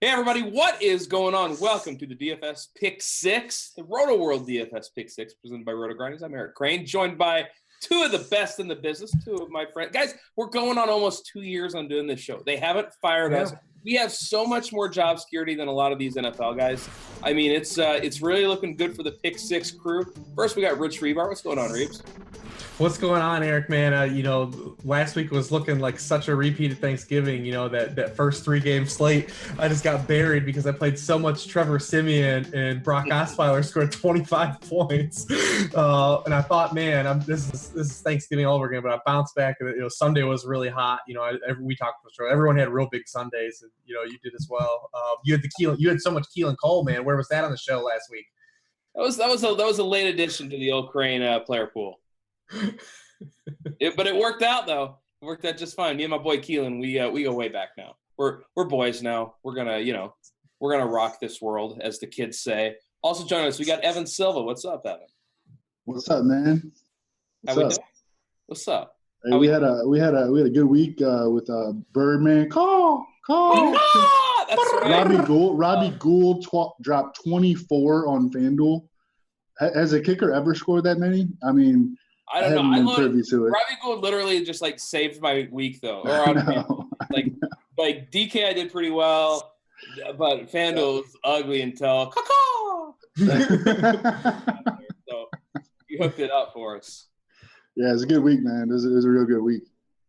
Hey, everybody, what is going on? Welcome to the DFS Pick 6, the RotoWorld DFS Pick 6, presented by RotoGrinders. I'm Eric Crane, joined by two of the best in the business, two of my friends. Guys, we're going on almost 2 years on doing this show. They haven't fired us. We have so much more job security than a lot of these NFL guys. I mean, it's really looking good for the Pick 6 crew. First, we got Rich Rebar. What's going on, Reeves? What's going on, Eric, man? Last week was looking like such a repeated Thanksgiving. That first 3-game slate, I just got buried because I played so much Trevor Siemian, and Brock Osweiler scored 25 points. And I thought, man, this is Thanksgiving all over again. But I bounced back. Sunday was really hot. We talked about the show. Everyone had real big Sundays, and you did as well. You had so much Keelan Cole, man. Where was that on the show last week? That was a late addition to the old Crane player pool. But it worked out though. It worked out just fine. Me and my boy Keelan, we go way back now. We're boys now. We're gonna rock this world, as the kids say. Also joining us, we got Evan Silva. What's up, Evan? What's up, man? What's up? Hey, we had a good week with Birdman. Call. That's right. Robbie Gould dropped 24 on FanDuel. Has a kicker ever scored that many? I mean, I don't know. Privy to it. Robbie Gould literally just saved my week though. Like DK, I did pretty well, but FanDuel was ugly until so you hooked it up for us. Yeah, it's a good week, man. It was a real good week.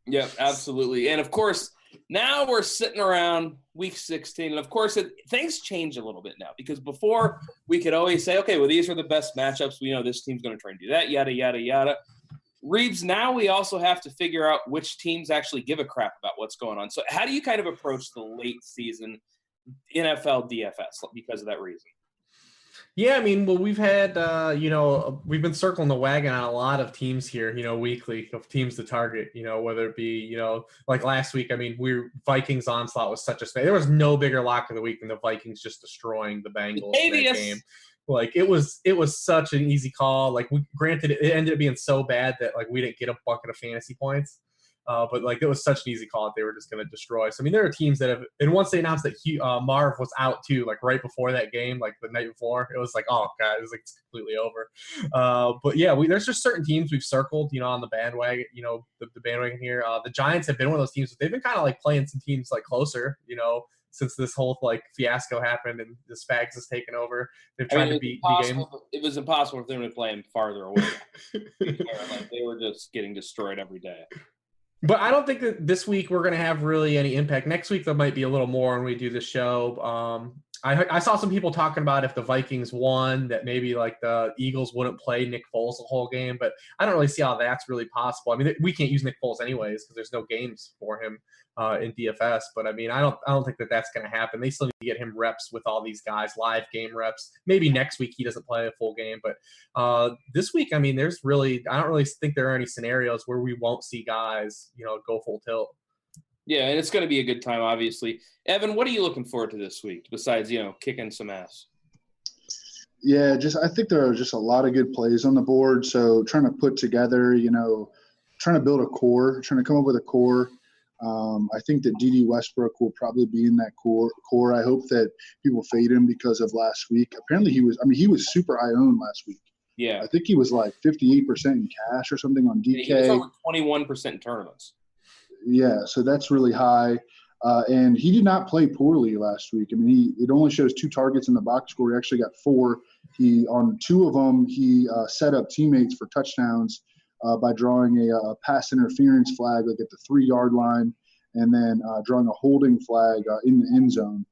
Yep, absolutely. And of course, now we're sitting around week 16. And of course, things change a little bit now, because before we could always say, okay, well, these are the best matchups. We know this team's going to try and do that, yada, yada, yada. Reeves, now we also have to figure out which teams actually give a crap about what's going on. So how do you kind of approach the late season NFL DFS because of that reason? Yeah, I mean, well, we've had, we've been circling the wagon on a lot of teams here, weekly of teams to target, whether it be, like last week, I mean, Vikings onslaught was such a there was no bigger lock of the week than the Vikings just destroying the Bengals in that game. Like, it was such an easy call. Like, granted, it ended up being so bad that, we didn't get a bucket of fantasy points. But it was such an easy call that they were just going to destroy. So, I mean, there are teams that have – and once they announced that Marv was out too, right before that game, the night before, it was oh, God, it was it's completely over. But, yeah, there's just certain teams we've circled, on the bandwagon, the bandwagon here. The Giants have been one of those teams, but they've been kind of, playing some teams, closer, since this whole, fiasco happened and the Spags has taken over. They've tried to beat games. It was impossible for them to play them farther away. They were just getting destroyed every day. But I don't think that this week we're going to have really any impact. Next week there might be a little more when we do the show. I saw some people talking about if the Vikings won, that maybe the Eagles wouldn't play Nick Foles the whole game. But I don't really see how that's really possible. I mean, we can't use Nick Foles anyways because there's no games for him in DFS. But I mean, I don't think that that's going to happen. They still need to get him reps with all these guys, live game reps. Maybe next week he doesn't play a full game. But this week, I mean, I don't really think there are any scenarios where we won't see guys, go full tilt. Yeah, and it's going to be a good time, obviously. Evan, what are you looking forward to this week besides, kicking some ass? Yeah, I think there are just a lot of good plays on the board. So trying to put together, trying to build a core, trying to come up with a core. I think that D.D. Westbrook will probably be in that core. I hope that people fade him because of last week. Apparently he was super high owned last week. Yeah. I think he was 58% in cash or something on DK. Yeah, he was over 21% in tournaments. Yeah, so that's really high. And he did not play poorly last week. I mean, it only shows 2 targets in the box score. He actually got 4. On 2 of them, he set up teammates for touchdowns by drawing a pass interference flag at the 3-yard line, and then drawing a holding flag in the end zone.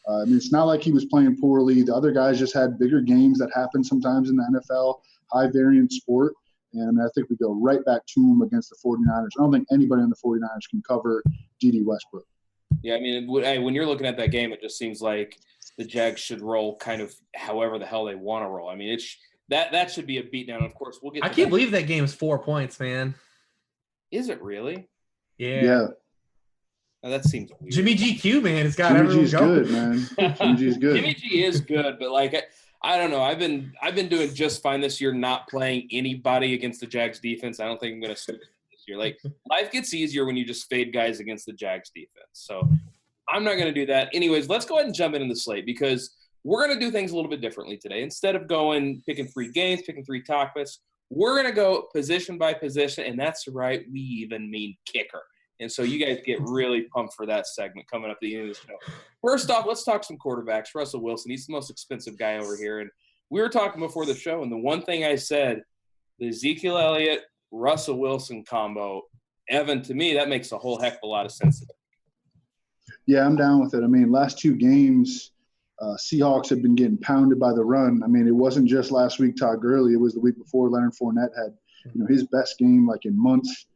I mean, it's not like he was playing poorly. The other guys just had bigger games that happen sometimes in the NFL, high-variance sport. And I think we go right back to him against the 49ers. I don't think anybody on the 49ers can cover D.D. Westbrook. Yeah, I mean, when you're looking at that game, it just seems like the Jags should roll kind of however the hell they want to roll. I mean, that should be a beatdown. Of course, we'll get to I can't believe that game is 4 points, man. Is it really? Yeah. Now, that seems weird. Jimmy GQ, man, it's got Jimmy everyone G's going. good, man. Jimmy G's good. Jimmy G is good, but I don't know. I've been doing just fine this year, not playing anybody against the Jags defense. I don't think I'm going to switch this year. Life gets easier when you just fade guys against the Jags defense. So I'm not going to do that. Anyways, let's go ahead and jump into the slate because we're going to do things a little bit differently today. Instead of picking 3 games, picking 3 topics, we're going to go position by position, and that's right, we even mean kicker. And so you guys get really pumped for that segment coming up at the end of the show. First off, let's talk some quarterbacks. Russell Wilson, he's the most expensive guy over here. And we were talking before the show, and the one thing I said, the Ezekiel Elliott, Russell Wilson combo, Evan, to me, that makes a whole heck of a lot of sense. Yeah, I'm down with it. I mean, last 2 games, Seahawks have been getting pounded by the run. I mean, it wasn't just last week Todd Gurley. It was the week before Leonard Fournette had, his best game like in months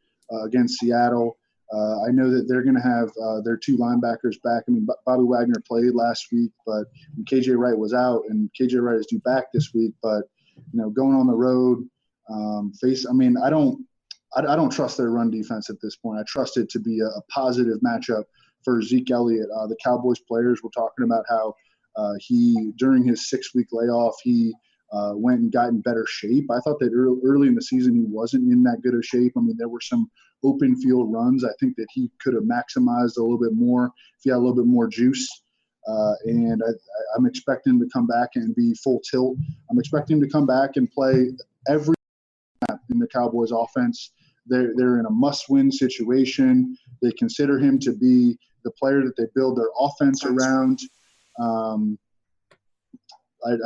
against Seattle. I know that they're going to have their 2 linebackers back. I mean, Bobby Wagner played last week, but KJ Wright was out, and KJ Wright is due back this week. But going on the road, I don't trust their run defense at this point. I trust it to be a positive matchup for Zeke Elliott. The Cowboys players were talking about how he, during his 6-week layoff, he went and got in better shape. I thought that early in the season he wasn't in that good of shape. I mean, there were some open field runs. I think that he could have maximized a little bit more if he had a little bit more juice. And I'm expecting him to come back and be full tilt. I'm expecting him to come back and play every snap in the Cowboys offense. They're in a must-win situation. They consider him to be the player that they build their offense around. I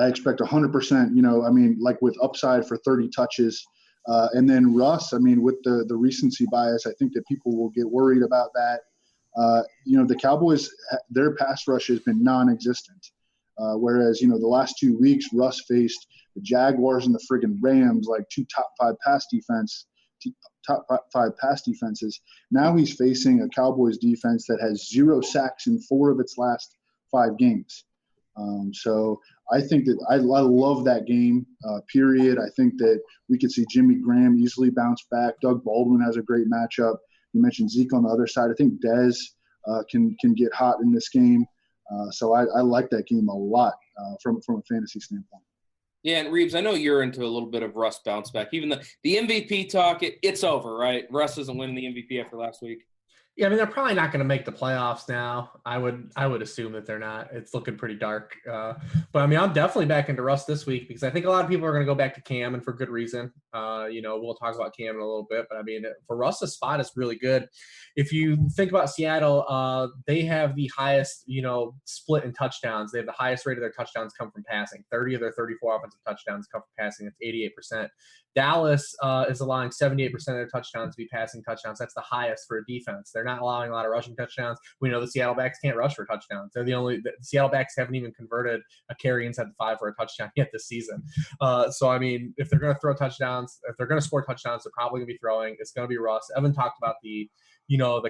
expect 100%, like with upside for 30 touches. And then Russ, with the recency bias, I think that people will get worried about that. The Cowboys, their pass rush has been non-existent. Whereas, the last 2 weeks, Russ faced the Jaguars and the friggin' Rams, like 2 top 5 pass defenses. Now he's facing a Cowboys defense that has 0 sacks in 4 of its last 5 games. So I think that I love that game, period. I think that we could see Jimmy Graham easily bounce back. Doug Baldwin has a great matchup. You mentioned Zeke on the other side. I think Dez can get hot in this game. So I like that game a lot from a fantasy standpoint. Yeah, and Reeves, I know you're into a little bit of Russ bounce back. Even the MVP talk, it's over, right? Russ isn't winning the MVP after last week. Yeah, they're probably not going to make the playoffs now. I would assume that they're not. It's looking pretty dark. But I'm definitely back into Russ this week because I think a lot of people are going to go back to Cam, and for good reason. We'll talk about Cam in a little bit, but for Russ, the spot is really good. If you think about Seattle, they have the highest, split in touchdowns. They have the highest rate of their touchdowns come from passing. 30 of their 34 offensive touchdowns come from passing. It's 88%. Dallas is allowing 78% of their touchdowns to be passing touchdowns. That's the highest for a defense. They're not allowing a lot of rushing touchdowns. We know the Seattle backs can't rush for touchdowns. The Seattle backs haven't even converted a carry inside the 5 for a touchdown yet this season. If they're going to throw touchdowns, if they're going to score touchdowns, they're probably going to be throwing. It's going to be Russ. Evan talked about the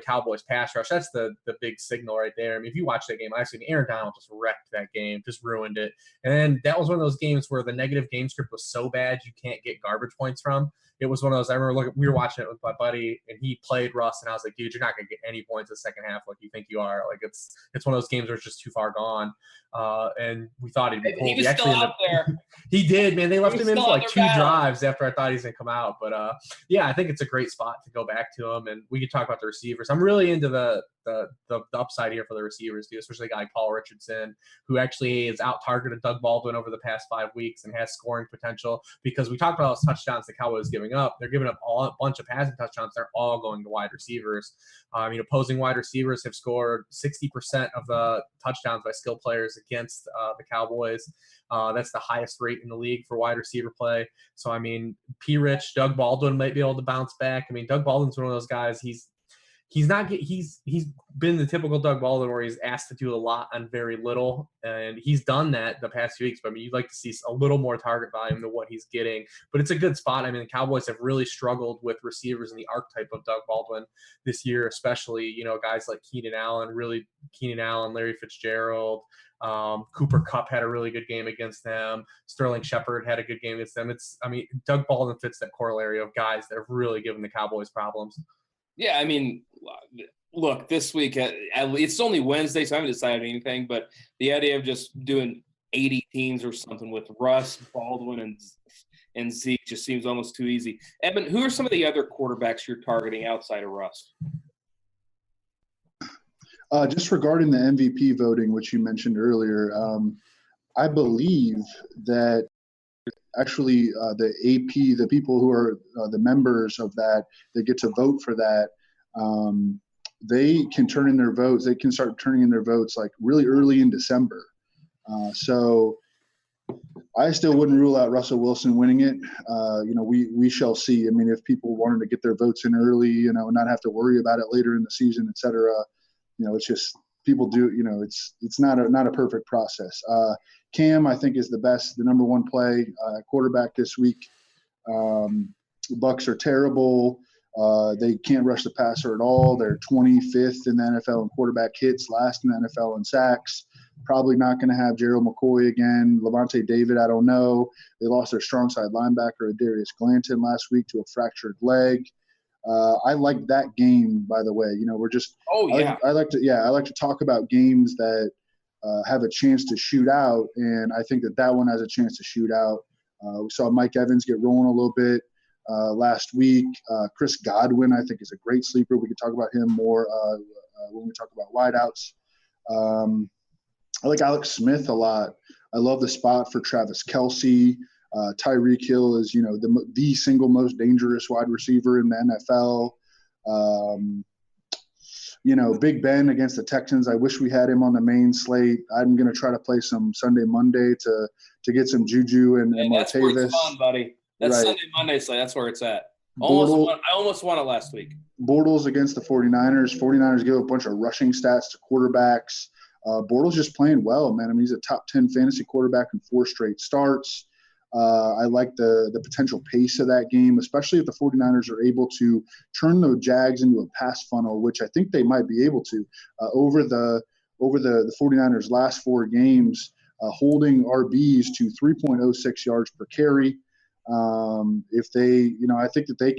Cowboys pass rush. That's the big signal right there. If you watch that game, Aaron Donald just wrecked that game, just ruined it. And that was one of those games where the negative game script was so bad you can't get garbage points from. It was one of those, I remember we were watching it with my buddy, and he played Russ, and I was like, dude, you're not going to get any points in the second half like you think you are. Like, it's one of those games where it's just too far gone. And we thought he'd be pulled. He was still out there. He did, man. They left him in for like 2 drives after I thought he was going to come out. But, I think it's a great spot to go back to him. And we could talk about the receivers. I'm really into the upside here for the receivers, too, especially a guy like Paul Richardson, who actually has out-targeted Doug Baldwin over the past 5 weeks and has scoring potential, because we talked about those touchdowns the Cowboys giving up. They're giving up a bunch of passing touchdowns. They're all going to wide receivers. Opposing wide receivers have scored 60% of the touchdowns by skill players against the Cowboys. That's the highest rate in the league for wide receiver play. So, P-Rich, Doug Baldwin might be able to bounce back. Doug Baldwin's one of those guys. He's been the typical Doug Baldwin where he's asked to do a lot on very little, and he's done that the past few weeks. But you'd like to see a little more target volume than what he's getting. But it's a good spot. The Cowboys have really struggled with receivers in the archetype of Doug Baldwin this year, especially guys like Keenan Allen, Larry Fitzgerald. Cooper Kupp had a really good game against them. Sterling Shepard had a good game against them. Doug Baldwin fits that corollary of guys that have really given the Cowboys problems. Yeah, look, this week, it's only Wednesday, so I haven't decided anything, but the idea of just doing 80 teams or something with Russ, Baldwin, and Zeke just seems almost too easy. Evan, who are some of the other quarterbacks you're targeting outside of Russ? Just regarding the MVP voting, which you mentioned earlier, I believe that actually the AP, the people who are the members of that get to vote for that, they can turn in their votes. They can start turning in their votes like really early in December. So I still wouldn't rule out Russell Wilson winning it. We shall see. I mean, if people wanted to get their votes in early, and not have to worry about it later in the season, et cetera, it's just people do. It's not a perfect process. Cam, I think, is the number one play quarterback this week. Bucks are terrible. They can't rush the passer at all. They're 25th in the NFL in quarterback hits, last in the NFL in sacks. Probably not going to have Gerald McCoy again. Levante David, I don't know. They lost their strong side linebacker, Darius Glanton, last week to a fractured leg. I like that game, by the way. We're just – I like to talk about games that have a chance to shoot out, and I think that one has a chance to shoot out. We saw Mike Evans get rolling a little bit last week. Chris Godwin, I think, is a great sleeper. We could talk about him more when we talk about wideouts. I like Alex Smith a lot. I love the spot for Travis Kelce. Tyreek Hill is, the single most dangerous wide receiver in the NFL. Big Ben against the Texans. I wish we had him on the main slate. I'm going to try to play some Sunday, Monday to get some Juju and Martavis. That's where it's fun, buddy. That's right. Sunday, Monday slate. That's where it's at. I almost won it last week. Bortles against the 49ers. 49ers give a bunch of rushing stats to quarterbacks. Bortles just playing well, man. I mean, he's a top 10 fantasy quarterback in 4 straight starts. I like the potential pace of that game, especially if the 49ers are able to turn the Jags into a pass funnel, which I think they might be able to over the 49ers' last 4 games, holding RBs to 3.06 yards per carry. If they, I think that they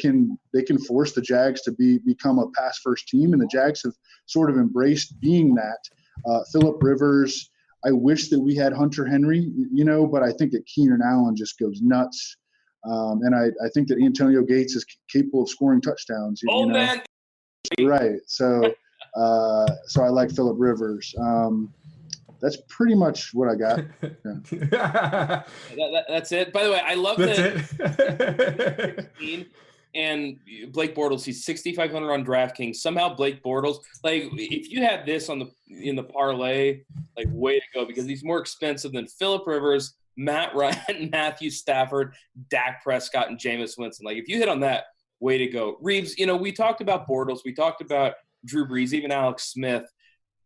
can force the Jags to become a pass first team, and the Jags have sort of embraced being that. Phillip Rivers, I wish that we had Hunter Henry, but I think that Keenan Allen just goes nuts. And I think that Antonio Gates is capable of scoring touchdowns. Man. Right. So I like Phillip Rivers. That's pretty much what I got. Yeah. That's it. By the way, I love that. And Blake Bortles, he's 6,500 on DraftKings. Somehow Blake Bortles, if you had this in the parlay, way to go, because he's more expensive than Phillip Rivers, Matt Ryan, Matthew Stafford, Dak Prescott, and Jameis Winston. If you hit on that, way to go. Reeves, we talked about Bortles. We talked about Drew Brees, even Alex Smith.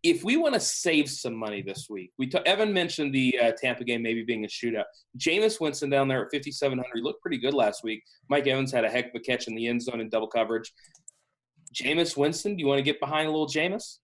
If we want to save some money this week, Evan mentioned the Tampa game maybe being a shootout. Jameis Winston down there at 5,700 looked pretty good last week. Mike Evans had a heck of a catch in the end zone in double coverage. Jameis Winston, do you want to get behind a little Jameis?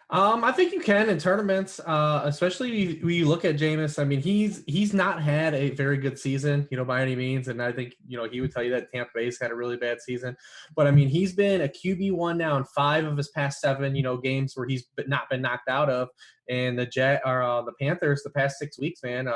I think you can in tournaments, especially when you look at Jameis. I mean, he's not had a very good season, by any means. And I think, he would tell you that Tampa Bay's had a really bad season. But, I mean, he's been a QB1 now in 5 of his past 7, games where he's not been knocked out of. And the Panthers, the past 6 weeks, man,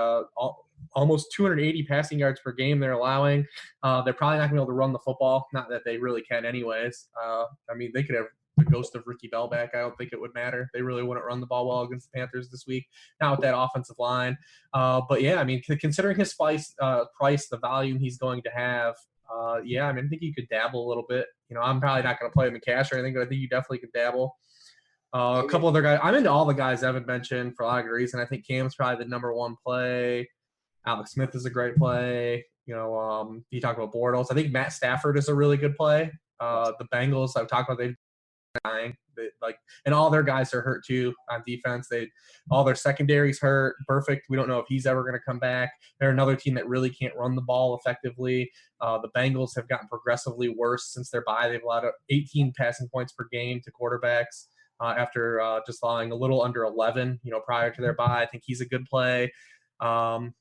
almost 280 passing yards per game they're allowing. They're probably not going to be able to run the football. Not that they really can anyways. I mean, they could have the ghost of Ricky Bell back. I don't think it would matter. They really wouldn't run the ball well against the Panthers this week. Not with that offensive line. But yeah, I mean, considering his price, the volume he's going to have, I think you could dabble a little bit. I'm probably not going to play him in cash or anything, but I think you definitely could dabble. A couple other guys. I'm into all the guys Evan mentioned for a lot of reason. I think Cam's probably the number one play. Alex Smith is a great play. You talk about Bortles. I think Matt Stafford is a really good play. The Bengals, I've talked about, they've dying. And all their guys are hurt too on defense. All their secondary's hurt. Perfect. We don't know if he's ever going to come back. They're another team that really can't run the ball effectively. The Bengals have gotten progressively worse since their bye. They've allowed 18 passing points per game to quarterbacks after just allowing a little under 11, prior to their bye. I think he's a good play. I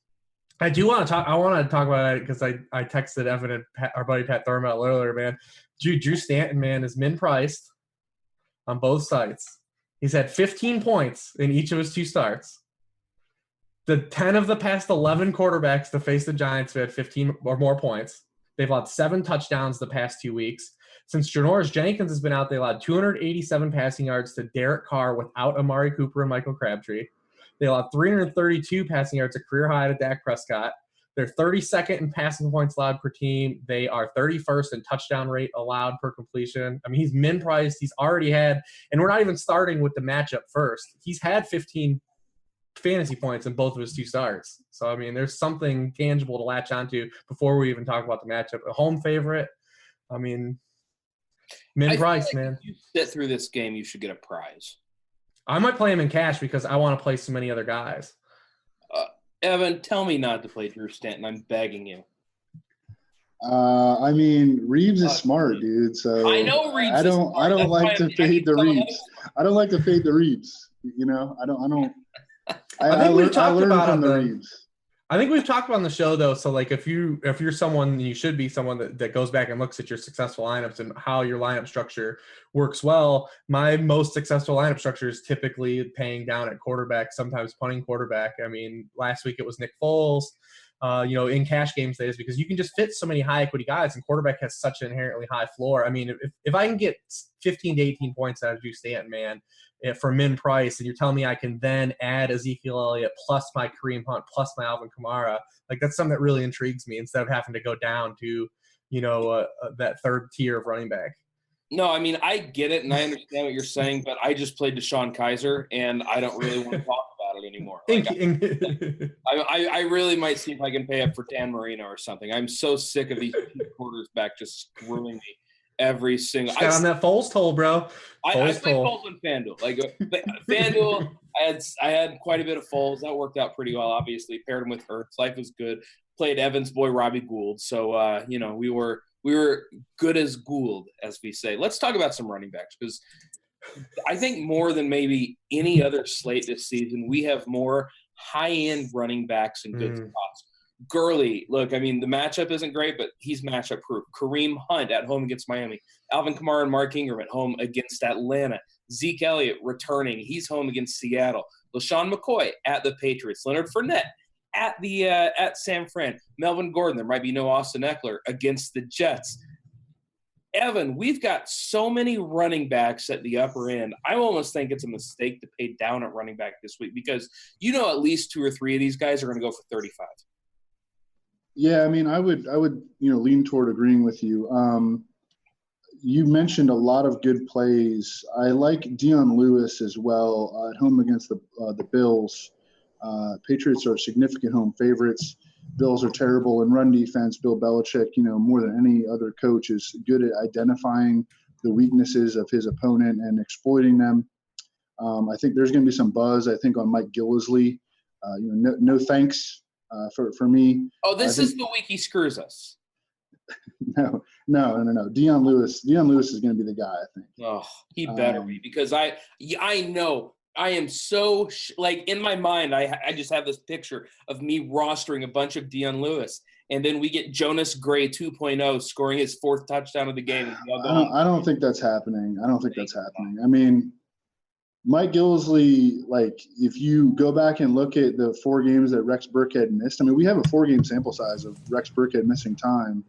want to talk about it because I texted Evan and our buddy Pat Thurman earlier, man. Drew Stanton, man, is min-priced on both sites. He's had 15 points in each of his 2 starts. The 10 of the past 11 quarterbacks to face the Giants who had 15 or more points. They've allowed 7 touchdowns the past 2 weeks. Since Janoris Jenkins has been out, they allowed 287 passing yards to Derek Carr without Amari Cooper and Michael Crabtree. They allowed 332 passing yards, a career high to Dak Prescott. They're 32nd in passing points allowed per team. They are 31st in touchdown rate allowed per completion. I mean, he's min-priced. He's already had – and we're not even starting with the matchup first. He's had 15 fantasy points in both of his 2 starts. So, I mean, there's something tangible to latch onto before we even talk about the matchup. A home favorite, I mean – min-price, man. If you sit through this game, you should get a prize. I might play him in cash because I want to play so many other guys. Evan, tell me not to play Drew Stanton. I'm begging you. I mean, Reeves is smart, dude. So I know Reeves. I don't like to fade the Reeves. I don't like to fade the Reeves. You know, I don't. I think we've talked about from the Reeves. I think we've talked about on the show though. So like if you're someone, you should be someone that goes back and looks at your successful lineups and how your lineup structure works well. My most successful lineup structure is typically paying down at quarterback, sometimes punting quarterback. I mean, last week it was Nick Foles, in cash games days, because you can just fit so many high equity guys and quarterback has such an inherently high floor. I mean, if I can get 15 to 18 points out of Drew Stanton, man, for min price, and you're telling me I can then add Ezekiel Elliott plus my Kareem Hunt plus my Alvin Kamara, like that's something that really intrigues me instead of having to go down to, that third tier of running back. No, I mean, I get it, and I understand what you're saying, but I just played DeShone Kizer, and I don't really want to talk about it anymore. Like, I really might see if I can pay up for Dan Marino or something. I'm so sick of these quarterbacks just screwing me every single. Got on that Foles toll, bro. I played Foles on FanDuel. Like FanDuel, I had quite a bit of Foles. That worked out pretty well. Obviously, paired him with Hurts. Life was good. Played Evans' boy Robbie Gould. So we were good as Gould, as we say. Let's talk about some running backs, because I think more than maybe any other slate this season, we have more high-end running backs in good spots. Gurley, look, I mean, the matchup isn't great, but he's matchup proof. Kareem Hunt at home against Miami. Alvin Kamara and Mark Ingram at home against Atlanta. Zeke Elliott returning. He's home against Seattle. LaShawn McCoy at the Patriots. Leonard Fournette at San Fran. Melvin Gordon, there might be no Austin Eckler, against the Jets. Evan, we've got so many running backs at the upper end. I almost think it's a mistake to pay down at running back this week, because at least 2 or 3 of these guys are going to go for 35. Yeah, I mean, I would lean toward agreeing with you. You mentioned a lot of good plays. I like Dion Lewis as well at home against the Bills. Patriots are significant home favorites. Bills are terrible in run defense. Bill Belichick, more than any other coach, is good at identifying the weaknesses of his opponent and exploiting them. I think there's going to be some buzz, I think, on Mike Gillislee. No thanks. For me. Oh, this is the week he screws us. No. Dion Lewis is going to be the guy, I think. Oh, he better be, because I know I am so in my mind, I just have this picture of me rostering a bunch of Dion Lewis, and then we get Jonas Gray 2.0 scoring his 4th touchdown of the game. I don't think that's happening. I mean, Mike Gillislee, if you go back and look at the 4 games that Rex Burkhead missed, I mean, we have a 4-game sample size of Rex Burkhead missing time,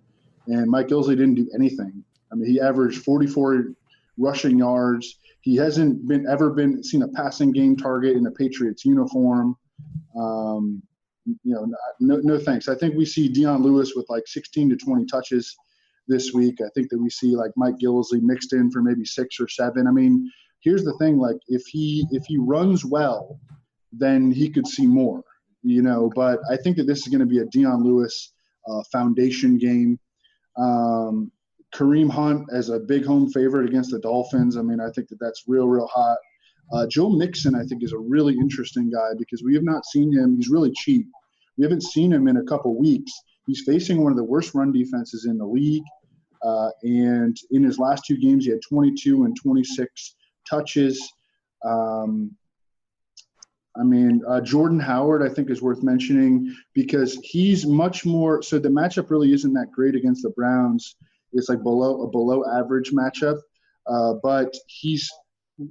and Mike Gillislee didn't do anything. I mean, he averaged 44 rushing yards. He hasn't seen a passing game target in a Patriots uniform. No thanks. I think we see Dion Lewis with 16 to 20 touches this week. I think that we see Mike Gillislee mixed in for maybe 6 or 7. I mean, here's the thing, if he runs well, then he could see more, but I think that this is going to be a Dion Lewis foundation game. Kareem Hunt as a big home favorite against the Dolphins. I mean, I think that's real hot. Joe Mixon, I think, is a really interesting guy, because we have not seen him. He's really cheap. We haven't seen him in a couple weeks. He's facing one of the worst run defenses in the league. And in his last 2 games, he had 22 and 26 touches. Jordan Howard, I think, is worth mentioning, because he's much more – so the matchup really isn't that great against the Browns. It's below average matchup. But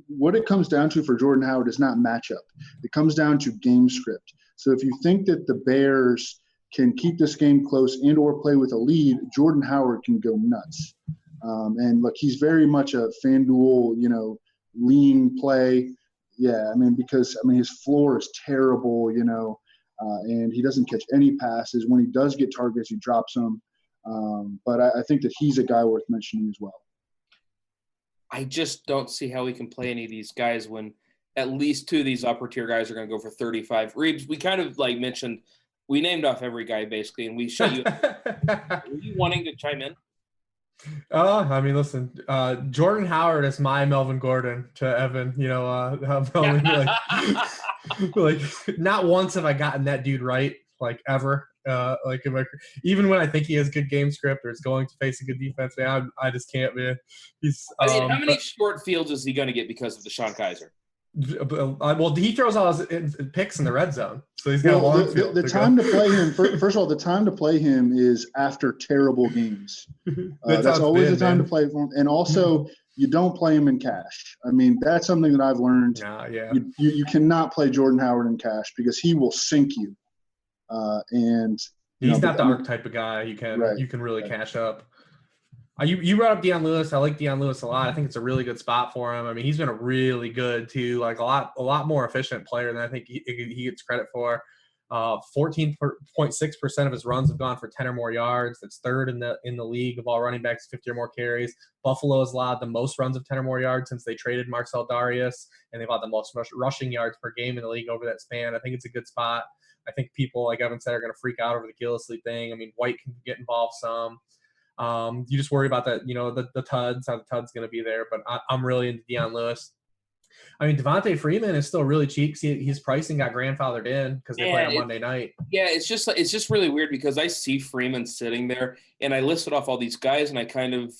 what it comes down to for Jordan Howard is not matchup. It comes down to game script. So if you think that the Bears can keep this game close and or play with a lead, Jordan Howard can go nuts. And look, he's very much a FanDuel, lean play. Yeah, because his floor is terrible, and he doesn't catch any passes. When he does get targets, he drops them. But I think that he's a guy worth mentioning as well. I just don't see how we can play any of these guys when at least two of these upper tier guys are going to go for 35. Reeves, we kind of mentioned, we named off every guy basically, and we shut you. Were you wanting to chime in? Listen, Jordan Howard is my Melvin Gordon to Evan. Melvin, not once have I gotten that dude right, ever. Even when I think he has good game script or is going to face a good defense, man, I just can't, man. How many short fields is he going to get because of DeShone Kizer? Well, he throws all his picks in the red zone, so he's got a long field. The time to play him, first of all, the time to play him is after terrible games. That's always the time to play for him. And also, you don't play him in cash. That's something that I've learned. Yeah. You cannot play Jordan Howard in cash because he will sink you. And he's not the archetype of guy you can really cash up. You brought up Deion Lewis. I like Deion Lewis a lot. I think it's a really good spot for him. He's been a really good too, a lot more efficient player than I think he gets credit for. 14.6% of his runs have gone for 10 or more yards. That's third in the league of all running backs, 50 or more carries. Buffalo has allowed the most runs of 10 or more yards since they traded Marcel Darius, and they've allowed the most rushing yards per game in the league over that span. I think it's a good spot. I think people, like Evan said, are going to freak out over the Gillislee thing. White can get involved some. You just worry about that, the Tuds, how the Tud's going to be there. But I'm really into Deion Lewis. Devontae Freeman is still really cheap. See, his pricing got grandfathered in because they play on Monday night. Yeah, it's just really weird because I see Freeman sitting there, and I listed off all these guys, and I kind of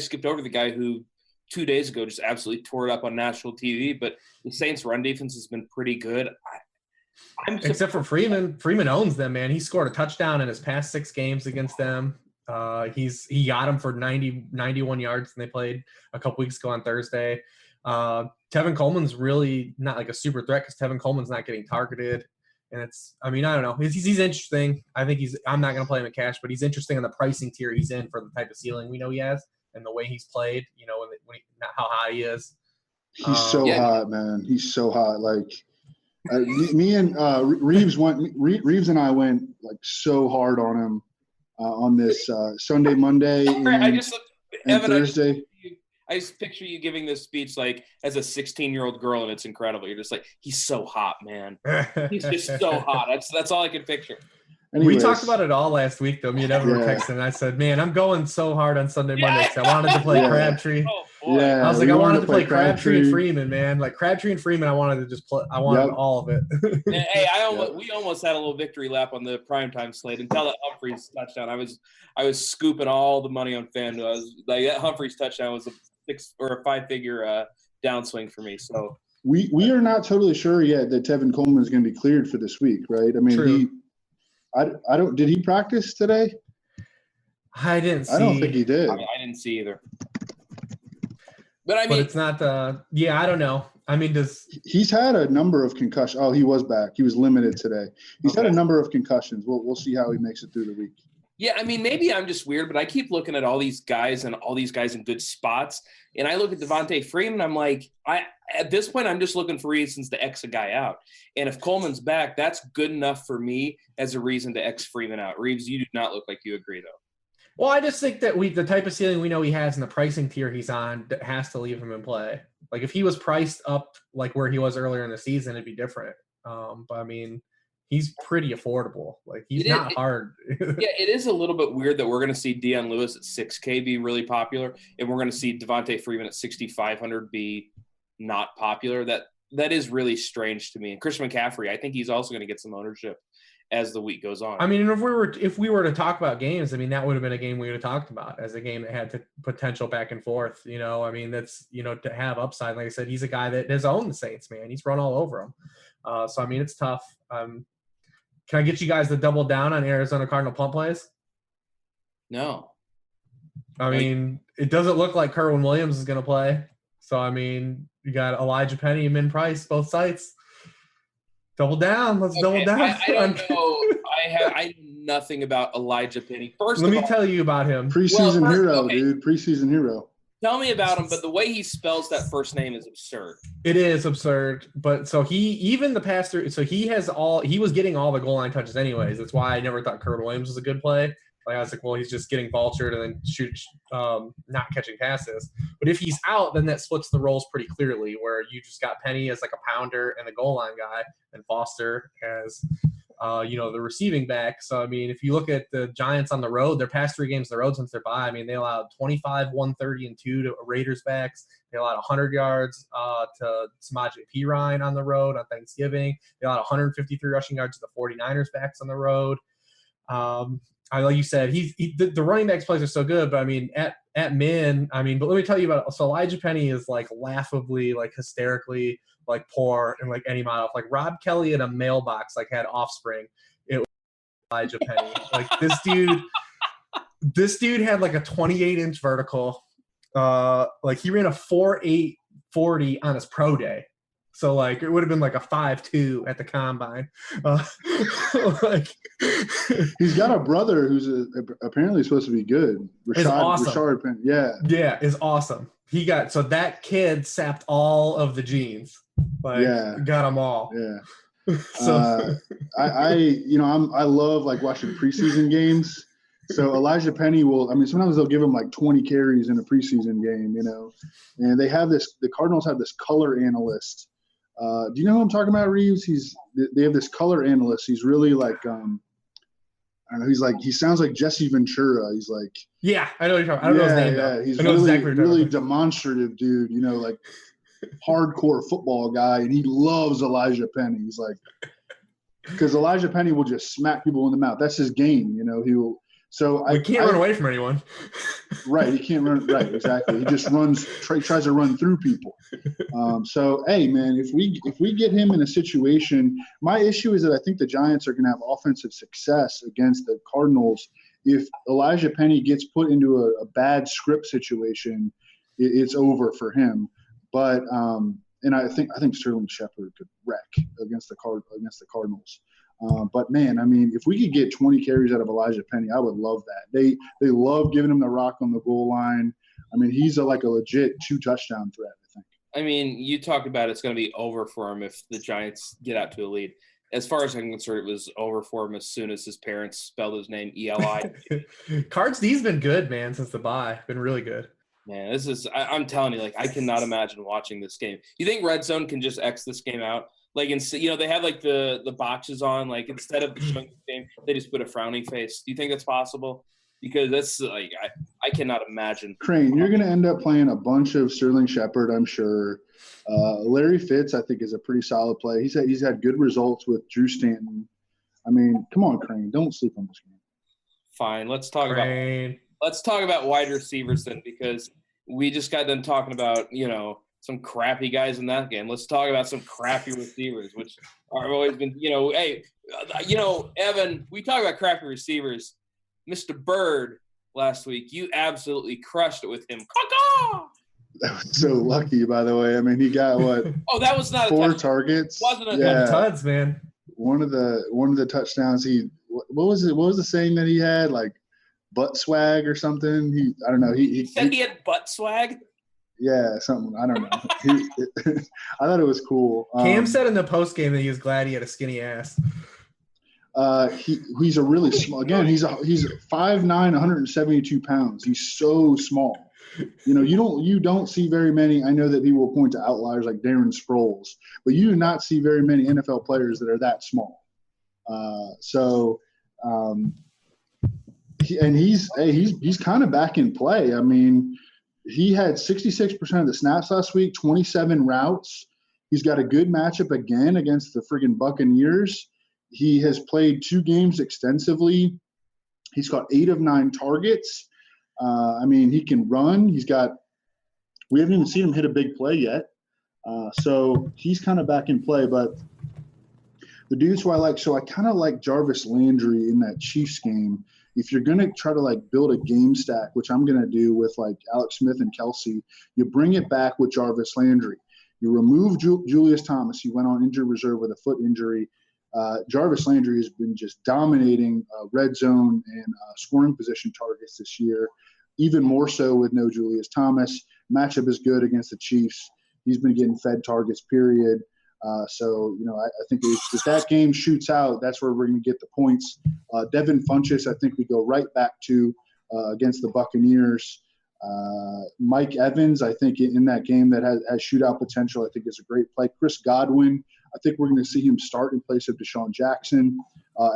skipped over the guy who 2 days ago just absolutely tore it up on national TV. But the Saints' run defense has been pretty good. Except for Freeman. Freeman owns them, man. He scored a touchdown in his past 6 games against them. He got him for 91 yards, and they played a couple weeks ago on Thursday. Tevin Coleman's really not a super threat because Tevin Coleman's not getting targeted. And I don't know. He's interesting. I think I'm not going to play him in cash, but he's interesting on the pricing tier he's in for the type of ceiling we know he has and the way he's played, how high he is. He's so hot, man. He's so hot. Me and Reeves and I went like so hard on him on this Sunday, Monday, and Thursday. I just picture you giving this speech like as a 16-year-old girl, and it's incredible. You're just like, he's so hot, man. He's just so hot. That's all I can picture. Anyways. We talked about it all last week, though. Me and Evan were texting, and I said, man, I'm going so hard on Sunday, Monday because I wanted to play Crabtree. Yeah, I was like, I wanted to play Crabtree and Freeman, man. Like Crabtree and Freeman, I wanted to just play. I wanted all of it. Hey, we almost had a little victory lap on the primetime slate until that Humphreys touchdown. I was scooping all the money on FanDuel. That Humphreys touchdown was a 6 or a 5-figure downswing for me. So we are not totally sure yet that Tevin Coleman is going to be cleared for this week, right? True. Did he practice today? I didn't see. I don't think he did. I didn't see either. But it's not. I don't know. He's had a number of concussions? Oh, he was back. He was limited today. He's had a number of concussions. We'll see how he makes it through the week. Yeah, maybe I'm just weird, but I keep looking at all these guys and all these guys in good spots, and I look at Devontae Freeman. I'm like, at this point, I'm just looking for reasons to X a guy out. And if Coleman's back, that's good enough for me as a reason to X Freeman out. Reeves, you do not look like you agree, though. Well, I just think that the type of ceiling we know he has and the pricing tier he's on has to leave him in play. Like if he was priced up like where he was earlier in the season, it'd be different. But he's pretty affordable. Like he's not hard. Yeah, it is a little bit weird that we're going to see Deion Lewis at $6K be really popular, and we're going to see Devontae Freeman at $6,500 be not popular. That is really strange to me. And Christian McCaffrey, I think he's also going to get some ownership as the week goes on. If we were to talk about games, that would have been a game we would have talked about as a game that had potential back and forth. That's to have upside. Like I said, he's a guy that has owned the Saints, man. He's run all over them. It's tough. Can I get you guys to double down on Arizona Cardinal punt plays? No. It doesn't look like Kerwin Williams is going to play. So, you got Elijah Penny and Min Price, both sites. Double down. Let's double down. I don't know. I know nothing about Elijah Penny. First, let me tell you about him. Preseason hero, dude. Preseason hero. Tell me about him, but the way he spells that first name is absurd. It is absurd, but so he was getting all the goal line touches anyways. That's why I never thought Kurt Williams was a good play. Like I was like, well, he's just getting vultured and then not catching passes. But if he's out, then that splits the roles pretty clearly, where you just got Penny as like a pounder and the goal line guy, and Foster as the receiving back. So, I mean, if you look at the Giants on the road, their past 3 games on the road since they're bye, I mean, they allowed 25, 130, and 2 to Raiders backs. They allowed 100 yards to Samaje Perine on the road on Thanksgiving. They allowed 153 rushing yards to the 49ers backs on the road. Like you said, the running backs plays are so good, but I mean, at min, I mean, but let me tell you about it. So Elijah Penny is like laughably, like hysterically, like poor and like any model. Like Rob Kelly in a mailbox, like had offspring. It was Elijah Penny. Like this dude had like a 28-inch vertical. Like he ran a 4.8 40 on his pro day. So, like, it would have been like a 5.2 at the combine. He's got a brother who's apparently supposed to be good. Rashard Penny. Yeah. Yeah, is awesome. So that kid sapped all of the genes. Like, got them all. Yeah. So I love like watching preseason games. So Elijah Penny sometimes they'll give him like 20 carries in a preseason game, and the Cardinals have this color analyst. Do you know who I'm talking about, Reeves? They have this color analyst. He's really like, I don't know. He sounds like Jesse Ventura. He's like, yeah, I know what you're talking. I don't know his name. Yeah, he's really demonstrative, dude. like hardcore football guy, and he loves Elijah Penny. He's like, because Elijah Penny will just smack people in the mouth. That's his game, He will. So we can't run away from anyone. Right, he can't run. Right, exactly. He just tries to run through people. So, hey, man, if we get him in a situation, my issue is that I think the Giants are going to have offensive success against the Cardinals if Elijah Penny gets put into a bad script situation. It's over for him. But and I think Sterling Shepard could wreck against the Cardinals. But man, I mean, if we could get 20 carries out of Elijah Penny, I would love that. They love giving him the rock on the goal line. I mean, he's like a legit 2-touchdown threat, I think. I mean, you talked about it's going to be over for him if the Giants get out to a lead. As far as I'm concerned, it was over for him as soon as his parents spelled his name E-L-I. Cards D's been good, man, since the bye. Been really good. Man, I'm telling you, like, I cannot imagine watching this game. You think Red Zone can just X this game out? Like, they have like the boxes on. Like, instead of showing the game, they just put a frowning face. Do you think that's possible? Because that's like I cannot imagine. Crane, you're going to end up playing a bunch of Sterling Shepard, I'm sure. Larry Fitz, I think, is a pretty solid play. He's had good results with Drew Stanton. I mean, come on, Crane, don't sleep on this game. Fine, let's talk about wide receivers then, because we just got done talking about some crappy guys in that game. Let's talk about some crappy receivers, which have always been, hey, Evan, we talk about crappy receivers. Mr. Bird last week, you absolutely crushed it with him. Caw-caw! That was so lucky, by the way. I mean, he got what? Oh, that was not 4 targets. Wasn't a tuds, man. One of the touchdowns. What was it? What was the saying that he had? Like butt swag or something. I don't know. He said he had butt swag. Yeah, something. I don't know. I thought it was cool. Cam said in the post game that he was glad he had a skinny ass. He's a really small. Again, he's 5'9", 172 pounds. He's so small. You don't see very many. I know that people will point to outliers like Darren Sproles, but you do not see very many NFL players that are that small. He's kind of back in play. I mean, he had 66% of the snaps last week, 27 routes. He's got a good matchup again against the friggin' Buccaneers. He has played 2 games extensively. He's got 8 of 9 targets. I mean, he can run. We haven't even seen him hit a big play yet. So he's kind of back in play. But the dudes who I like, so I kind of like Jarvis Landry in that Chiefs game. If you're going to try to like build a game stack, which I'm going to do with like Alex Smith and Kelsey, you bring it back with Jarvis Landry. You remove Julius Thomas. He went on injured reserve with a foot injury. Jarvis Landry has been just dominating red zone and scoring position targets this year, even more so with no Julius Thomas. Matchup is good against the Chiefs. He's been getting fed targets, period. So, I think if that game shoots out, that's where we're going to get the points. Devin Funchess, I think we go right back to against the Buccaneers. Mike Evans, I think in that game that has shootout potential, I think is a great play. Chris Godwin, I think we're going to see him start in place of Deshaun Jackson.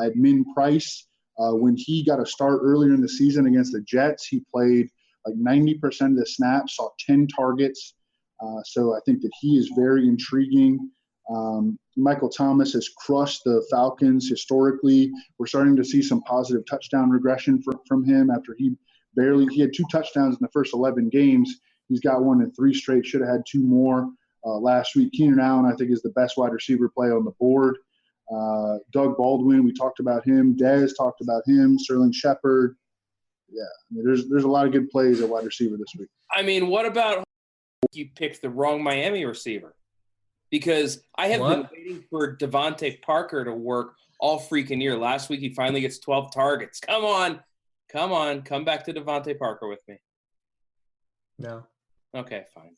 At Min Price, when he got a start earlier in the season against the Jets, he played like 90% of the snaps, saw 10 targets. So I think that he is very intriguing. Michael Thomas has crushed the Falcons historically. We're starting to see some positive touchdown regression from him after he had 2 touchdowns in the first 11 games. He's got one in 3 straight, should have had 2 more last week. Keenan Allen, I think, is the best wide receiver play on the board. Doug Baldwin, we talked about him. Dez talked about him. Sterling Shepard. Yeah, there's a lot of good plays at wide receiver this week. I mean, what about you picked the wrong Miami receiver? Because I have been waiting for Devontae Parker to work all freaking year. Last week, he finally gets 12 targets. Come on. Come back to Devontae Parker with me. No. Okay, fine.